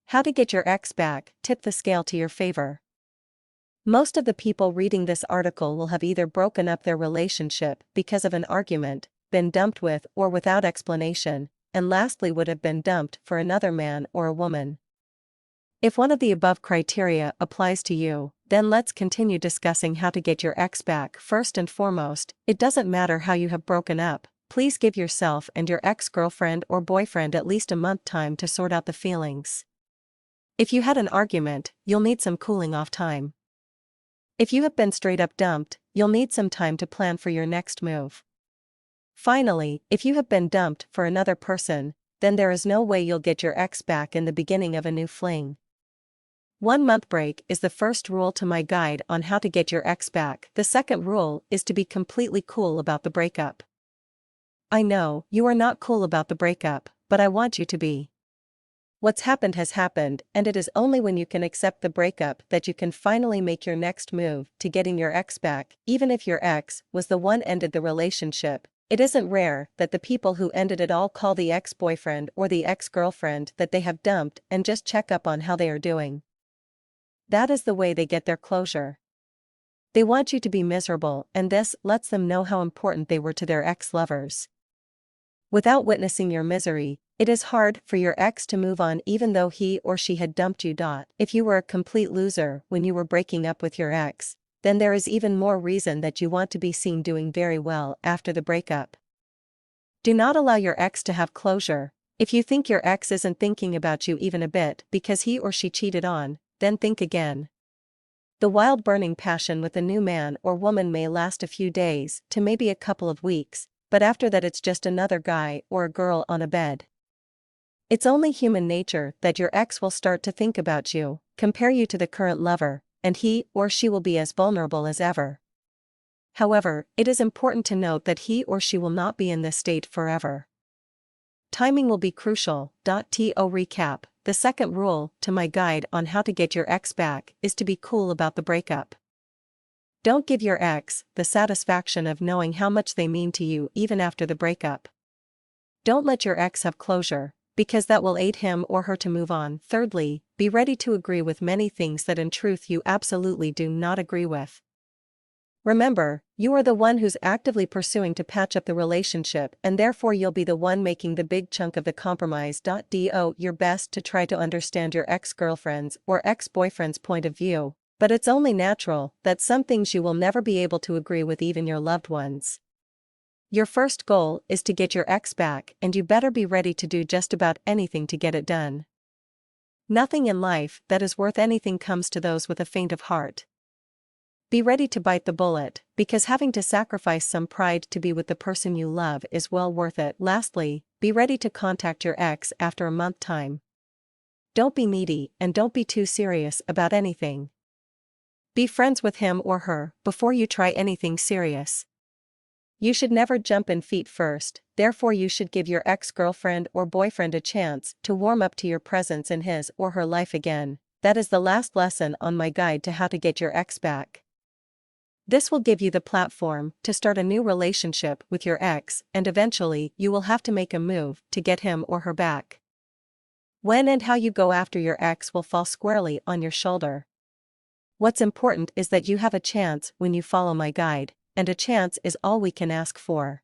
How to get your ex back, tip the scale to your favor. Most of the people reading this article will have either broken up their relationship because of an argument, been dumped with or without explanation, and lastly would have been dumped for another man or a woman. If one of the above criteria applies to you, then let's continue discussing how to get your ex back. First and foremost, it doesn't matter how you have broken up, please give yourself and your ex-girlfriend or boyfriend at least a month time to sort out the feelings. If you had an argument, you'll need some cooling off time. If you have been straight up dumped, you'll need some time to plan for your next move. Finally, if you have been dumped for another person, then there is no way you'll get your ex back in the beginning of a new fling. 1 month break is the first rule to my guide on how to get your ex back. The second rule is to be completely cool about the breakup. I know, you are not cool about the breakup, but I want you to be. What's happened has happened, and it is only when you can accept the breakup that you can finally make your next move to getting your ex back. Even if your ex was the one ended the relationship, it isn't rare that the people who ended it all call the ex-boyfriend or the ex-girlfriend that they have dumped and just check up on how they are doing. That is the way they get their closure. They want you to be miserable, and this lets them know how important they were to their ex-lovers. Without witnessing your misery, it is hard for your ex to move on even though he or she had dumped you. If you were a complete loser when you were breaking up with your ex, then there is even more reason that you want to be seen doing very well after the breakup. Do not allow your ex to have closure. If you think your ex isn't thinking about you even a bit because he or she cheated on, then think again. The wild burning passion with a new man or woman may last a few days to maybe a couple of weeks, but after that it's just another guy or a girl on a bed. It's only human nature that your ex will start to think about you, compare you to the current lover, and he or she will be as vulnerable as ever. However, it is important to note that he or she will not be in this state forever. Timing will be crucial. To recap, the second rule to my guide on how to get your ex back is to be cool about the breakup. Don't give your ex the satisfaction of knowing how much they mean to you even after the breakup. Don't let your ex have closure, because that will aid him or her to move on. Thirdly, be ready to agree with many things that in truth you absolutely do not agree with. Remember, you are the one who's actively pursuing to patch up the relationship, and therefore you'll be the one making the big chunk of the compromise. Do your best to try to understand your ex-girlfriend's or ex-boyfriend's point of view, but it's only natural that some things you will never be able to agree with, even your loved ones. Your first goal is to get your ex back, and you better be ready to do just about anything to get it done. Nothing in life that is worth anything comes to those with a faint of heart. Be ready to bite the bullet, because having to sacrifice some pride to be with the person you love is well worth it. Lastly, be ready to contact your ex after a month time. Don't be needy and don't be too serious about anything. Be friends with him or her before you try anything serious. You should never jump in feet first, therefore you should give your ex-girlfriend or boyfriend a chance to warm up to your presence in his or her life again. That is the last lesson on my guide to how to get your ex back. This will give you the platform to start a new relationship with your ex, and eventually you will have to make a move to get him or her back. When and how you go after your ex will fall squarely on your shoulder. What's important is that you have a chance when you follow my guide, and a chance is all we can ask for.